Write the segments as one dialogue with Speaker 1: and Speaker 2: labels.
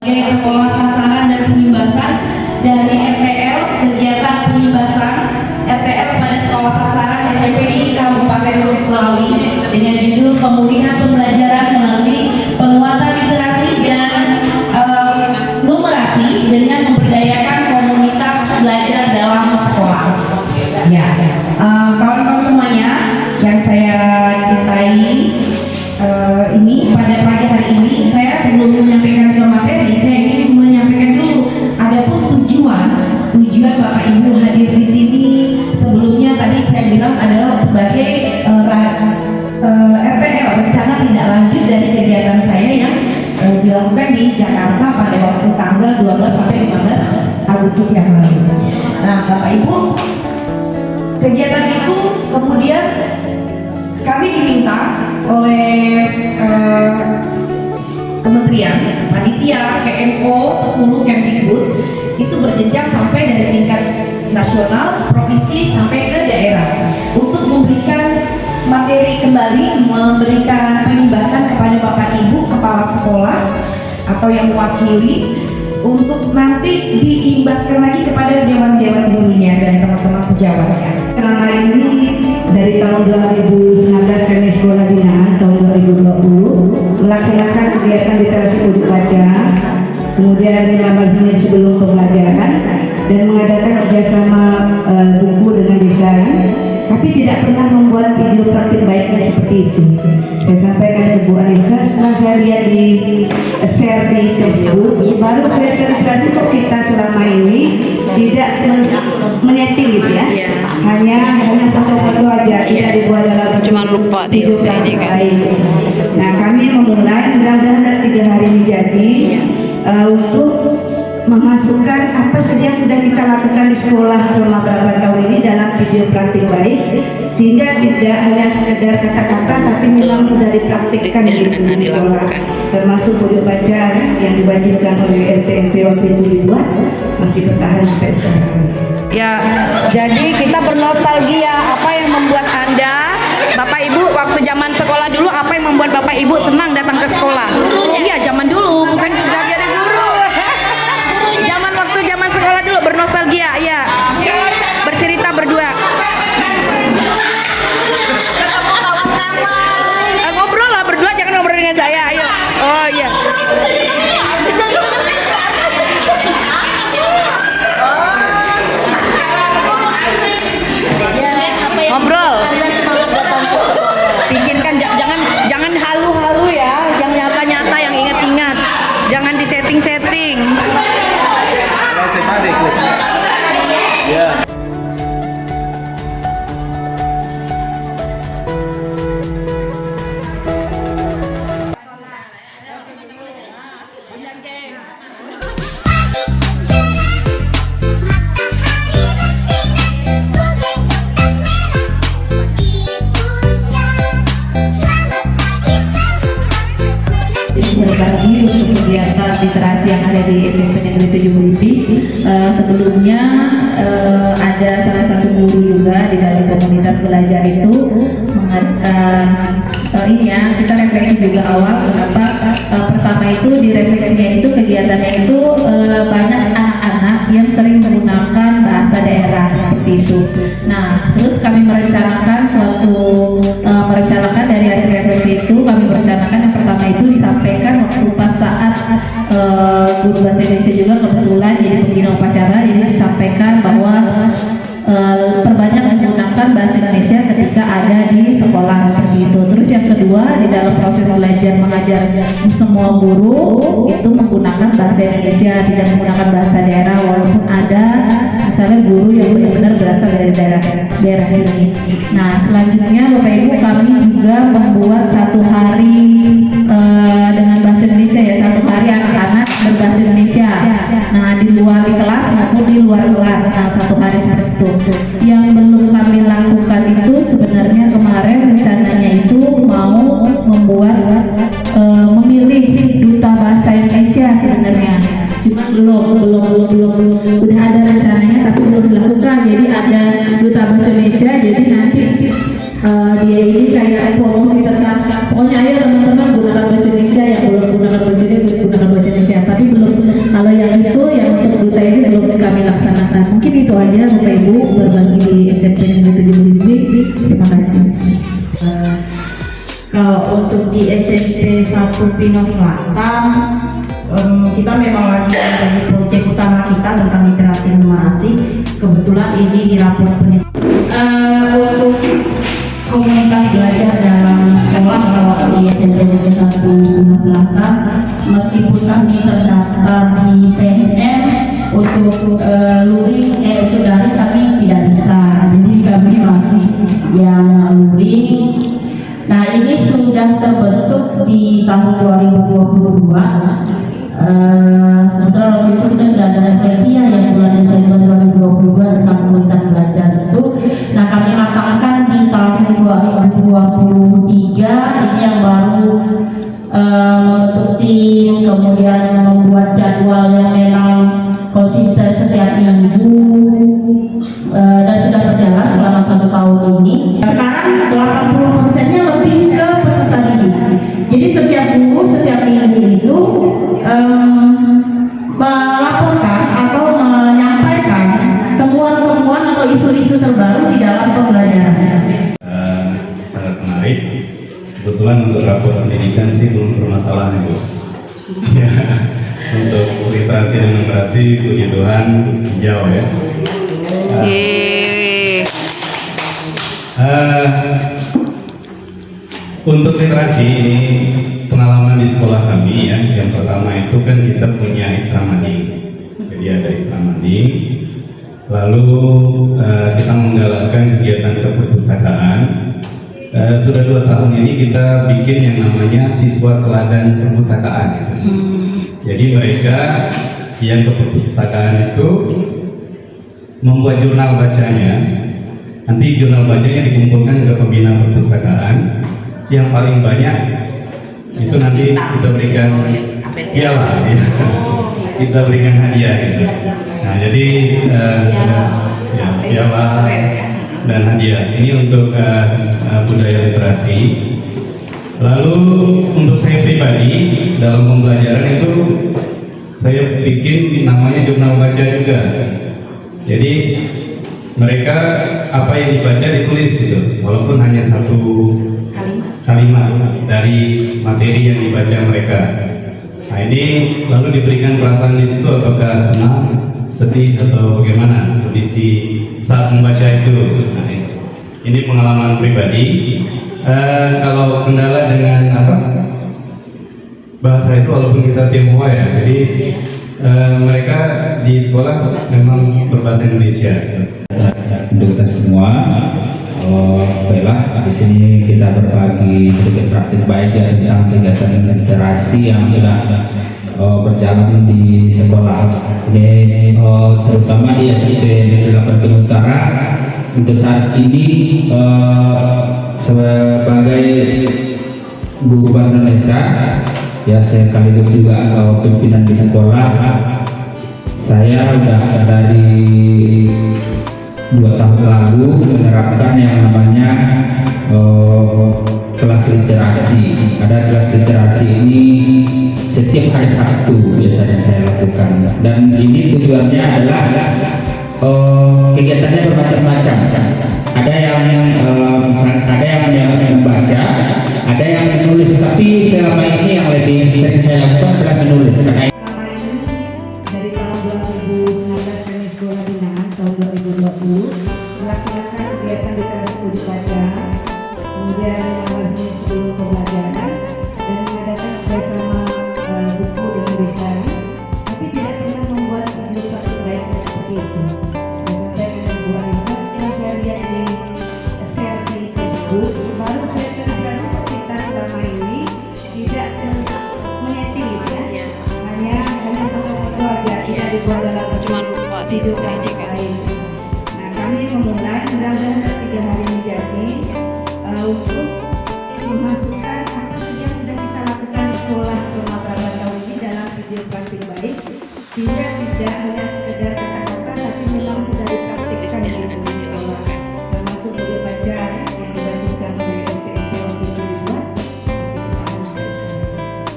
Speaker 1: sebagai sekolah sasaran dan pengimbasan dari RTL, kegiatan pengimbasan RTL pada sekolah sasaran SMPI Kabupaten Melawi dengan judul pemulihan pembelajaran melalui penguatan literasi dan numerasi dengan memberdayakan komunitas belajar dalam sekolah. Ya, kawan-kawan semuanya yang saya cintai, ini pada pagi hari ini saya sebelum menyampaikan ke materi, saya ingin menyampaikan dulu adapun tujuan Bapak Ibu hadir di sini. Sebelumnya tadi saya bilang adalah sebagai RTL, rencana tidak lanjut dari kegiatan saya yang dilakukan di Jakarta pada waktu tanggal 12 sampai 15 Agustus yang lalu. Nah, Bapak Ibu, kegiatan itu kemudian kami diminta oleh Kementerian Panitia PMO 10 Kemdikbud itu berjenjang sampai dari tingkat nasional, provinsi sampai ke daerah untuk memberikan materi kembali, memberikan pengimbasan kepada Bapak Ibu kepala sekolah atau yang mewakili untuk nanti diimbaskan lagi kepada dewan-dewan dunia dan teman-teman sejawatnya.
Speaker 2: Selama ini dari tahun 2019 kami sekolah binaan tahun 2020 melaksanakan kegiatan literasi pojok baca, kemudian 15 menit sebelum pembelajaran dan mengadakan kerjasama buku dengan desain, tapi tidak pernah membuat video praktik baiknya seperti itu. Saya sampaikan ke Bu Anissa, setelah saya lihat di share di Facebook, baru saya terinspirasi kok kita selama ini tidak menyeting gitu ya, hanya foto-foto aja, tidak dibuat dalam
Speaker 3: cuma lupa di sini kan.
Speaker 2: Nah, kami memulai mudah-mudahan dari 3 hari ini jadi untuk memasukkan apa saja yang sudah kita lakukan di sekolah selama berapa tahun ini dalam video praktik baik, sehingga tidak hanya sekedar kata-kata tapi memang sudah dipraktikkan di sekolah, termasuk pojok baca yang diwajibkan oleh LPMP waktu itu dibuat masih bertahan sampai sekarang.
Speaker 4: Ya, jadi kita bernostalgia apa yang membuat Anda, Bapak Ibu, waktu zaman sekolah dulu, apa yang membuat Bapak Ibu senang datang ke sekolah? Iya, zaman dulu, bukan juga dari guru. Zaman sekolah dulu bernostalgia, ya. Bercerita berdua. Ngobrol lah berdua, jangan ngobrol dengan saya. Ayo. Oh iya. Ngobrol. Bikinkan, jangan halu-halu ya, yang nyata-nyata, yang ingat-ingat. Jangan disetting-setting.
Speaker 5: Yeah.
Speaker 1: Berbagi untuk kegiatan literasi yang ada di SMP Negeri 7 Melipi. Sebelumnya ada salah satu guru juga di dalam komunitas belajar itu mengadakan ini ya, kita refleksi juga awal kenapa pertama itu di refleksinya itu kegiatannya itu banyak anak-anak yang sering menggunakan bahasa daerah seperti itu. Nah, terus kami merencanakan dari hasil refleksi itu kami merencanakan yang pertama itu disampaikan waktu pas saat guru bahasa Indonesia juga kebetulan jadi pembina upacara, jadi disampaikan bahwa perbanyak menggunakan bahasa Indonesia ketika ada di sekolah seperti itu. Terus yang kedua, di dalam proses belajar mengajar semua guru itu menggunakan bahasa Indonesia, tidak menggunakan bahasa daerah, walaupun ada misalnya guru yang benar-benar berasal dari daerah sini. Nah, selanjutnya Bapak Ibu, kami juga membuat satu hari dengan bahasa Indonesia ya, satu hari anak-anak berbahasa Indonesia. Nah, di kelas maupun di luar kelas. Nah, satu hari seperti itu. Yang belum kami lakukan itu sebenarnya kemarin rencananya itu mau membuat memilih duta bahasa Indonesia sebenarnya. Cuma belum udah ada rencananya tapi belum dilakukan. Jadi ada duta bahasa Indonesia, jadi nanti dia ini kayak promosi tentang pokoknya ayo teman-teman gunakan bahasa Indonesia, yang belum gunakan bahasa Indonesia gunakan bahasa Indonesia, tapi belum Nah, mungkin itu aja Bapak Ibu berbagi SMP Negeri 7 Bibi. Terima kasih.
Speaker 5: Kalau untuk di SMP 1 Pino Selatan, kita memang lagi menjadi proyek utama kita tentang literasi numerasi. Kebetulan ini di rapor untuk komunitas belajar dalam sekolah kalau di SMP 1 Pino Selatan, meskipun kami terdaftar di PNM untuk luring untuk daring kami tidak bisa, jadi kami masih yang luring. Nah, ini sudah terbentuk di tahun 2022. Setelah waktu itu kita sudah ada refleksi yang bulan Desember 2022 tentang komunitas belajar itu. Nah, kami matangkan di tahun 2023 ini yang baru membentuk tim, kemudian membuat jadwal yang memang konsisten setiap minggu, dan sudah berjalan selama 1 tahun ini. Sekarang 80%-nya lebih ke peserta didik. Jadi setiap guru setiap minggu itu melaporkan atau menyampaikan temuan-temuan atau isu-isu terbaru di dalam pembelajaran.
Speaker 6: Sangat menarik. Kebetulan untuk rapor pendidikan sih belum bermasalah Ibu. Ya, untuk literasi dan numerasi puji Tuhan jauh ya. Untuk literasi ini pengalaman di sekolah kami ya. Yang pertama itu kan kita punya extra mading. Jadi ada extra mading. Lalu kita menggalakkan kegiatan perpustakaan. Sudah 2 tahun ini kita bikin yang namanya siswa teladan perpustakaan. Jadi mereka yang ke perpustakaan itu membuat jurnal bacanya. Nanti jurnal bacanya dikumpulkan ke pembina perpustakaan. Yang paling banyak itu nanti kita berikan piala, ya. Kita berikan hadiah gitu. Nah, jadi ya, piala dan hadiah ini untuk budaya literasi. Lalu untuk saya pribadi dalam pembelajaran itu saya bikin namanya jurnal baca juga. Jadi mereka apa yang dibaca ditulis gitu, walaupun hanya 1 kalimat dari materi yang dibaca mereka. Nah, ini lalu diberikan perasaan di situ, apakah senang, sedih atau bagaimana kondisi saat membaca itu. Nah, ini pengalaman pribadi. Kalau kendala dengan bahasa itu, walaupun kita Tionghoa ya, jadi mereka di sekolah memang berbahasa Indonesia.
Speaker 7: Untuk kita semua, baiklah di sini kita berbagi sedikit praktik baik ya tentang kegiatan literasi yang sudah berjalan di sekolah. Ini terutama di SMP Negeri 8 Pino Utara. Untuk saat ini sebagai guru bahasa Indonesia ya, sekaligus juga pimpinan di sekolah, saya sudah dari 2 tahun lalu menerapkan yang namanya kelas literasi. Ada kelas literasi ini setiap hari Sabtu biasanya saya lakukan, dan ini tujuannya adalah kegiatannya bermacam-macam. Ada yang membaca, ada yang menulis, tapi selama ini yang lebih sering saya lakukan adalah menulis.
Speaker 2: Dari tahun 2019 kami sekolah binaan tahun 2020 melaksanakan kegiatan literasi uji baca, kemudian mengalami sebelum pembelajaran dan mengadakan bersama buku dan tulisan, tapi tidak pernah membuat video praktik baik seperti itu. Sampai dengan buah riset yang saya lihat di share di Facebook, baru saya terlihat seperti kita selama ini tidak menyeting ya, hanya foto-foto aja, tidak dibuat dalam
Speaker 3: Cuma lupa di
Speaker 2: video
Speaker 3: sini kan.
Speaker 2: lain. Nah, kami memulai mudah-mudahan 3 hari ini jadi untuk memasukkan apa saja yang sudah kita lakukan di sekolah selama beberapa tahun ini dalam video praktik baik, sehingga tidak hanya sekedar kata-kata tapi memang sudah dipraktikkan di sekolah, termasuk buku baca yang dibagikan oleh SMP waktu itu dibuat.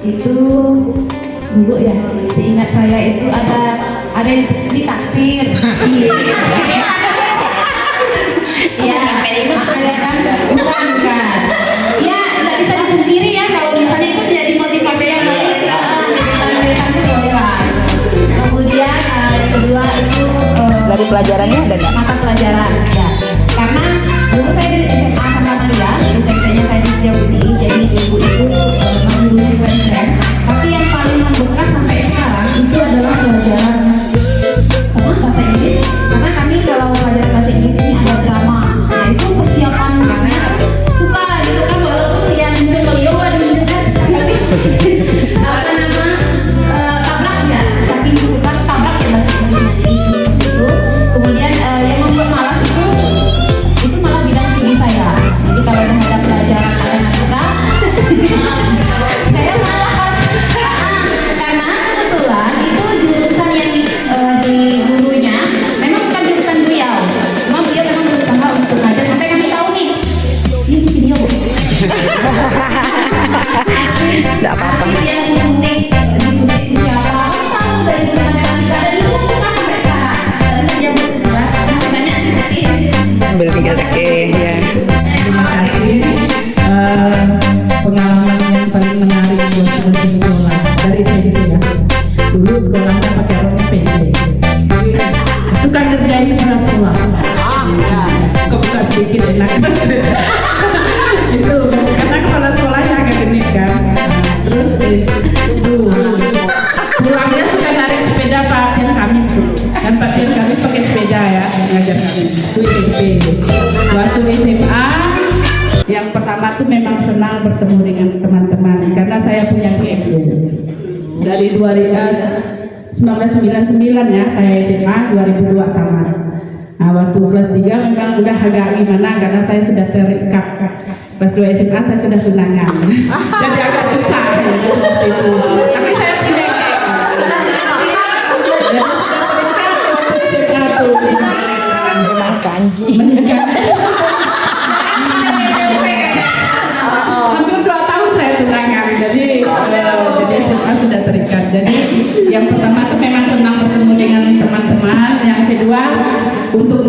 Speaker 2: Itu
Speaker 1: Bu ya, seingat saya itu ada ada yang ditaksir. Iya, ada kan? Bukan. Ya, nggak bisa dipungkiri ya kalau misalnya itu jadi motivasi yang baik. Kemudian yang kedua itu
Speaker 4: Dari pelajarannya ada nggak?
Speaker 1: mata pelajaran ya. Karena dulu saya di SMA sama dia, SMP-nya saya di Setiabudi, jadi ibu itu mengurusi keren. Tapi yang paling membekas sampai sekarang itu adalah pelajaran bahasa Inggris. Karena kami kalau pelajaran bahasa Inggris ini ada drama, nah itu persiapan karena suka gitu kan, walaupun yang beliau ada tapi apa nama tabrak ya, saking suka tabrak ya bahasa Inggris itu. Kemudian yang membuat malas itu malah bidang studi saya. Jadi kalau ada pelajaran matematika saya malas karena kebetulan itu jurusan yang di gurunya memang bukan jurusan beliau, cuma beliau memang berusaha untuk ngajar sampai kami tahu nih ini video bu.
Speaker 4: Nggak apa-apa.
Speaker 1: Yang disuntik itu siapa? Kamu tahu dari jurusan matematika dan itu bukan sampai sekarang. Saja bersejarah banyak seperti
Speaker 4: Ambil 3 ya.
Speaker 5: Terima kasih. Pengalaman yang paling menarik buat saya di sekolah dari SMP ya. Dulu sekolahnya pakai rok pendek. Itu kan terjadi pada sekolah. Kebuka sedikit enak. Itu karena kepala sekolahnya agak genit kan. Terus itu pulangnya suka narik sepeda Pak Tian Kamis dulu. Kan Pak Tian Kamis pakai sepeda ya ngajar kami. Itu SMP. Waktu SMA yang pertama tuh memang senang bertemu dengan teman-teman karena saya punya GMU dari 1999 ya, saya SMA 2002 tamat. Nah, waktu kelas 3 memang udah agak gimana karena saya sudah terikat. Kelas 2 SMA saya sudah tunangan. Jadi agak susah ya, seperti itu. Tapi saya punya
Speaker 4: Memang kanji.
Speaker 5: Hampir 2 tahun saya tunangan, jadi SMA sudah terikat. Jadi yang pertama itu memang senang bertemu dengan teman-teman. Yang kedua untuk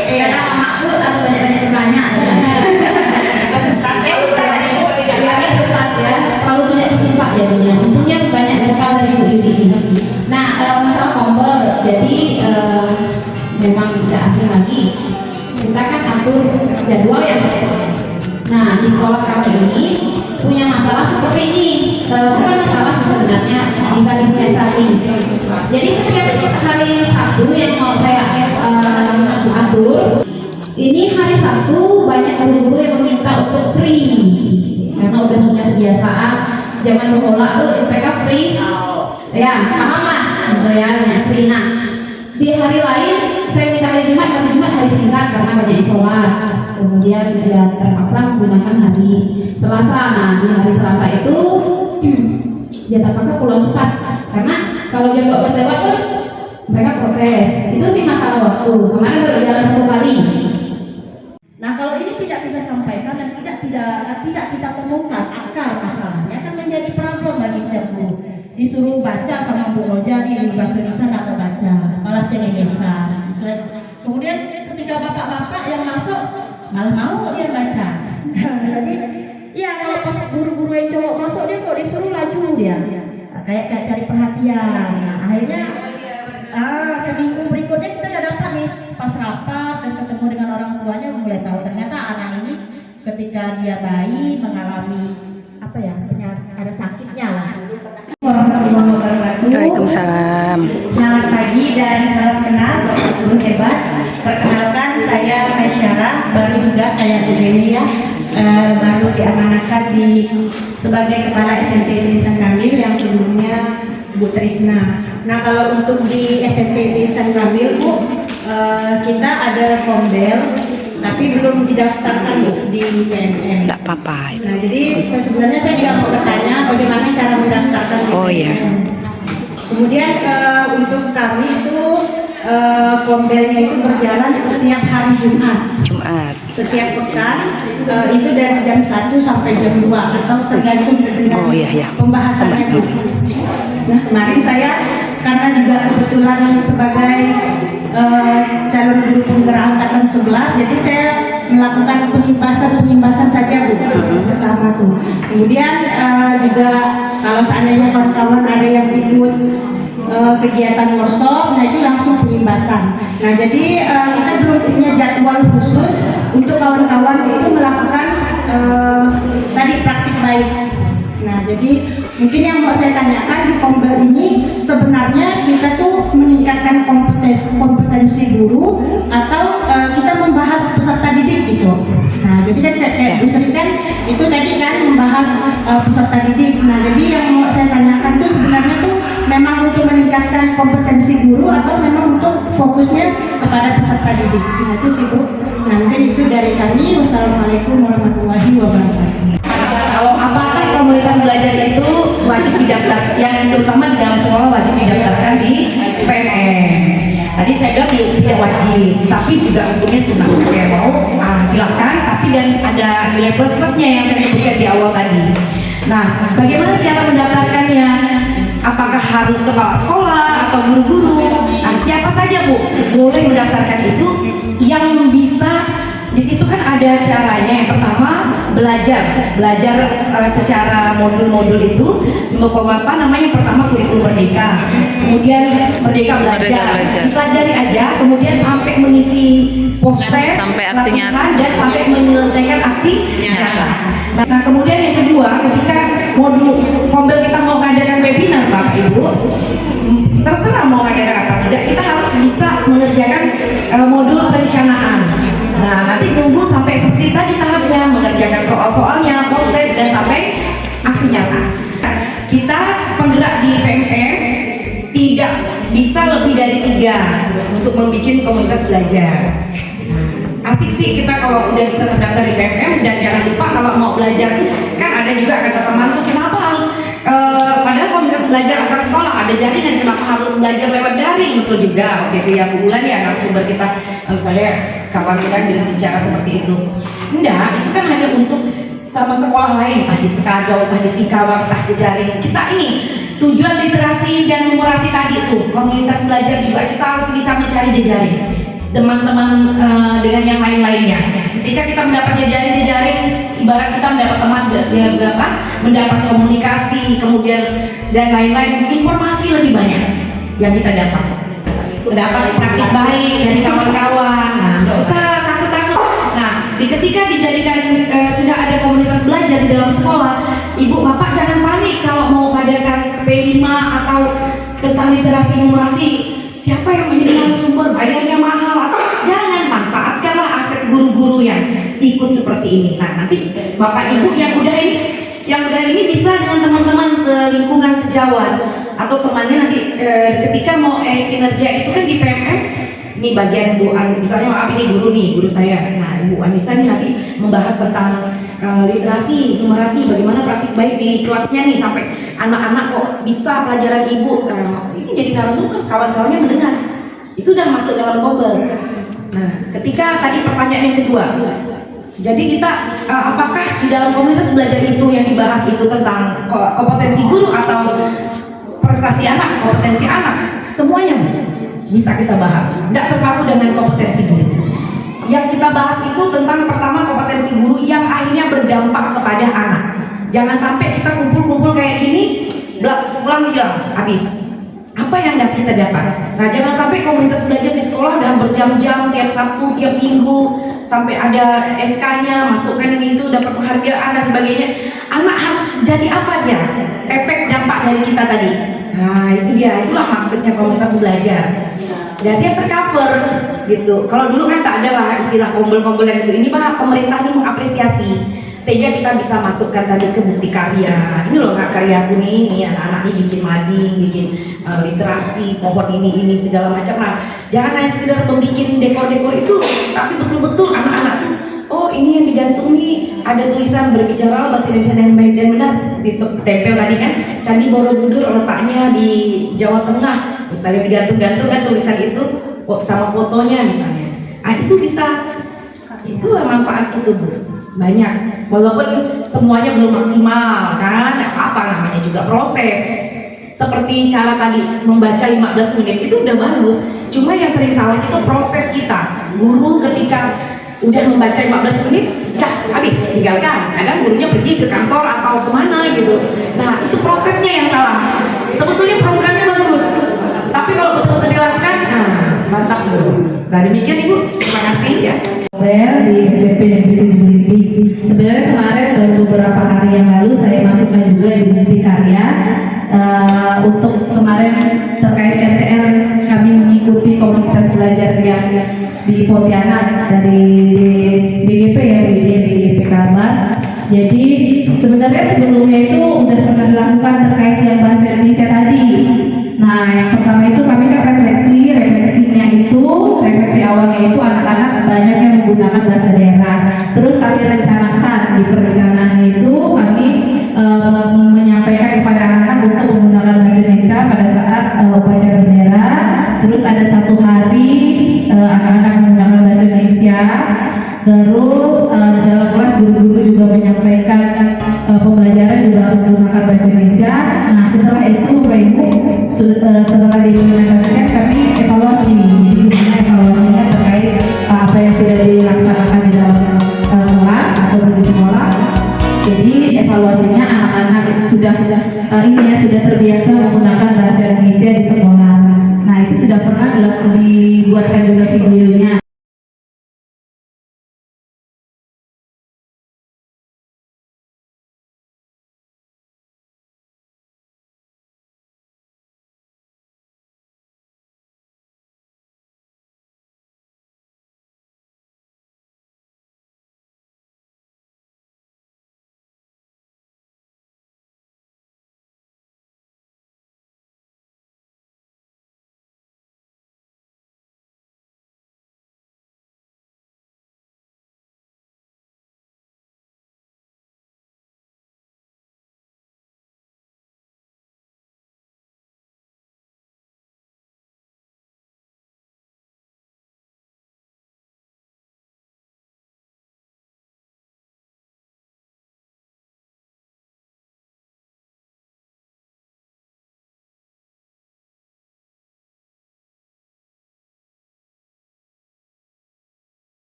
Speaker 1: jadi karena mamaku harus banyak bertanya. kan atur jadwal ya. Nah, di sekolah kami ini punya masalah seperti ini. Bukan masalah sebenarnya, bisa disiasati. Jadi setiap hari Sabtu yang mau saya atur, ini hari Sabtu banyak guru-guru yang meminta untuk free karena udah punya kebiasaan zaman sekolah tuh MPK free, ya paham lah, gitu ya, banyak free. Nah, di hari lain saya minta hari Jumat hari singkat karena banyak yang sholat. Kemudian ya terpaksa menggunakan hari Selasa. Nah, di hari Selasa itu dia terpaksa pulang cepat karena kalau jam 12 lewat pun mereka protes. Itu sih masalah waktu. Kemarin baru jalan 1 kali.
Speaker 5: Nah, kalau ini tidak kita sampaikan dan tidak kita temukan akar masalahnya, akan menjadi problem bagi setiap guru. Disuruh baca sama Bu Roja di bahasa Indonesia nggak baca, malah cengengesan. Kemudian ketika bapak-bapak yang masuk malah mau dia baca. Jadi ya kalau pas guru-guru yang cowok masuk dia kok disuruh laju dia, kayak cari perhatian. Nah, akhirnya seminggu berikutnya kita udah dapat nih pas rapat dan ketemu dengan orang tuanya mulai tahu ternyata anak ini ketika dia bayi mengalami apa ya, ada sakitnya lah. Warahmatullahi wabarakatuh.
Speaker 4: Waalaikumsalam.
Speaker 5: Selamat pagi dan salam kenal Bapak Guru hebat. Perkenalkan saya Mesyara, baru juga kayak Bu Dewi ya, baru diamanahkan sebagai kepala SMP Insan Kamil yang sebelumnya Bu Trisna. Nah, kalau untuk di SMP Insan Kamil Bu, kita ada kombel tapi belum didaftarkan Bu di PMM.
Speaker 4: Tidak apa-apa.
Speaker 5: Nah, jadi sebenarnya saya juga mau bertanya bagaimana cara mendaftarkan di
Speaker 4: Oh, iya.
Speaker 5: Kemudian untuk kami itu kombelnya itu berjalan setiap hari Jumat. Setiap pekan itu dari jam 1 sampai jam 2 atau tergantung dengan pembahasannya Bu. Nah, kemarin saya karena juga kebetulan sebagai calon guru penggerak angkatan 11, jadi saya melakukan penimbasan saja Bu. Pertama tuh. Kemudian juga kalau seandainya kawan-kawan ada yang ikut kegiatan workshop, nah itu langsung penimbasan. Nah, jadi kita belum punya jadwal khusus untuk kawan-kawan itu melakukan tadi praktik baik. Nah, jadi mungkin yang mau saya tanyakan di kombel ini sebenarnya kita tuh meningkatkan kompetensi guru atau kita membahas peserta didik gitu. Nah, jadi kan kayak Bu Sri kan itu tadi kan membahas peserta didik. Nah, jadi yang mau saya tanyakan tuh sebenarnya tuh memang untuk meningkatkan kompetensi guru atau memang untuk fokusnya kepada peserta didik. Nah, itu sih Bu. Nah, mungkin itu dari kami. Wassalamualaikum warahmatullahi wabarakatuh.
Speaker 4: Kalau apakah komunitas belajar itu wajib didaftar, yang terutama di dalam sekolah wajib didaftarkan di PMM. Tadi saya bilang tidak wajib, tapi juga hukumnya sunnah. Saya mau silahkan, tapi dan ada nilai plus-plusnya yang saya sebutkan di awal tadi. Nah, bagaimana cara mendaftarkannya? Apakah harus kepala sekolah atau guru-guru? Nah, siapa saja Bu boleh mendaftarkan itu yang bisa. Di situ kan ada caranya. Yang pertama belajar secara modul-modul itu apa namanya, pertama kurikulum merdeka, kemudian merdeka belajar. Dipelajari aja, kemudian sampai mengisi postes,
Speaker 3: sampai aksi nyata,
Speaker 4: dan sampai menyelesaikan aksi nyata. Nah, kemudian yang kedua, ketika modul kombel kita mau mengadakan webinar Bapak Ibu, terserah mau mengadakan apa tidak, kita harus bisa mengerjakan modul perencanaan. Nah, nanti tunggu sampai seperti tadi tahapnya, mengerjakan soal-soalnya, postes, dan sampai aksi nyata. Kita penggerak di PMM tidak bisa lebih dari 3 untuk membuat komunitas belajar. Asik sih kita kalau udah bisa terdaftar di PMM, dan jangan lupa kalau mau belajar, kan ada juga kata teman tuh, kenapa harus padahal komunitas belajar antar sekolah ada jaringan, kenapa harus belajar lewat daring? Betul juga gitu ya Bu Ulan ya, narasumber kita misalnya kawan kan bicara seperti itu. Enggak, itu kan hanya untuk sama sekolah lain, entah di Sekado, entah di Sikawang, entah di jaring. Kita ini tujuan literasi dan numerasi tadi itu, komunitas belajar juga kita harus bisa mencari jejaring teman-teman dengan yang lain-lainnya. Ketika kita mendapat jejaring, ibarat kita mendapat teman mendapat komunikasi, kemudian dan lain-lain, informasi lebih banyak yang kita dapat. Mendapat praktik baik dari kawan-kawan. Nah, nggak usah takut-takut. ketika dijadikan sudah ada komunitas belajar di dalam sekolah, ibu bapak jangan panik kalau mau adakan P5 atau tentang literasi numerasi. Siapa yang menjadi narasumber, bayarnya mahal, jangan, manfaatkanlah aset guru-guru yang ikut seperti ini. Nah, nanti bapak ibu yang udah ini bisa dengan teman-teman selingkungan sejawat atau temannya nanti ketika mau kinerja itu kan di PMM, ini bagian Bu An, misalnya maaf ini guru saya, nah Bu Anissa nih nanti membahas tentang literasi, numerasi, bagaimana praktik baik di kelasnya nih sampai anak-anak kok bisa pelajaran ibu. Ini jadi narasumber, kawan-kawannya mendengar, itu udah masuk dalam kobel. Nah, ketika tadi pertanyaan yang kedua, jadi kita apakah di dalam komunitas belajar itu yang dibahas itu tentang kompetensi guru atau prestasi anak, kompetensi anak, semuanya bisa kita bahas, tidak terpaku dengan kompetensi guru. Yang kita bahas itu tentang pertama kompetensi guru yang akhirnya berdampak kepada anak. Jangan sampai kita kumpul-kumpul kayak gini, pulang hilang, habis. Apa yang kita dapat? Nah, jangan sampai komunitas belajar di sekolah dalam berjam-jam, tiap Sabtu, tiap Minggu, sampai ada SK-nya, masukkan ini itu, dapat penghargaan dan sebagainya. Anak harus jadi apa dia? Efek dampak dari kita tadi. Nah, itu dia, itulah maksudnya komunitas belajar. Dan dia tercover gitu. Kalau dulu kan tak ada lah istilah kumpul-kumpul yang itu. Ini mah pemerintah ini mengapresiasi sehingga kita bisa masukkan tadi ke bukti karya. Ini loh kak karyaku nih anak-anak ini bikin mading, bikin literasi, pohon ini segala macam. Nah, jangan hanya sekedar membuat dekor-dekor itu, tapi betul-betul anak-anak tuh, oh ini yang digantung nih ada tulisan berbicara bahasa Indonesia dengan baik dan benar, ditempel tadi kan Candi Borobudur letaknya di Jawa Tengah, misalnya digantung-gantung kan tulisan itu sama fotonya misalnya. Nah, itu bisa, itulah manfaat itu Bu. Banyak, walaupun semuanya belum maksimal kan, nggak apa-apa, namanya juga proses. Seperti cara tadi membaca 15 menit itu udah bagus, cuma yang sering salah itu proses kita. Guru ketika udah membaca 15 menit, dah habis, tinggalkan. Kadang gurunya pergi ke kantor atau kemana gitu. Nah, itu prosesnya yang salah. Sebetulnya programnya bagus, tapi kalau betul-betul dilakukan, nah mantap Bu. Nah demikian Ibu, terima kasih ya.
Speaker 1: Di SMP Negeri 7 Belitung. Sebenarnya kemarin baru beberapa hari yang lalu saya masukkan juga di bukti karya untuk kemarin terkait RTL, kami mengikuti komunitas belajar yang di Pontianak dari BGP ya, BGP Kalbar. Jadi sebenarnya sebelumnya itu sudah pernah dilakukan terkait yang bahasa Indonesia tadi. Nah, yang pertama itu kami kan refleksi awalnya itu anak-anak banyak yang menggunakan bahasa daerah. Terus kami rencanakan di perencanaan itu kami menyampaikan kepada anak-anak untuk menggunakan bahasa Indonesia pada saat upacara bendera. Terus ada satu hari anak-anak menggunakan bahasa Indonesia. Terus dalam kelas guru-guru juga menyampaikan pembelajaran juga menggunakan bahasa Indonesia. Nah, setelah itu Bapak Ibu setelah diimplementasikan kami evaluasi, gimana evaluasinya terkait apa yang sudah dilaksanakan di dalam kelas atau di sekolah. Jadi evaluasinya anak-anak sudah terbiasa menggunakan bahasa Indonesia di sekolah. Nah, itu sudah pernah dibuatkan juga videonya.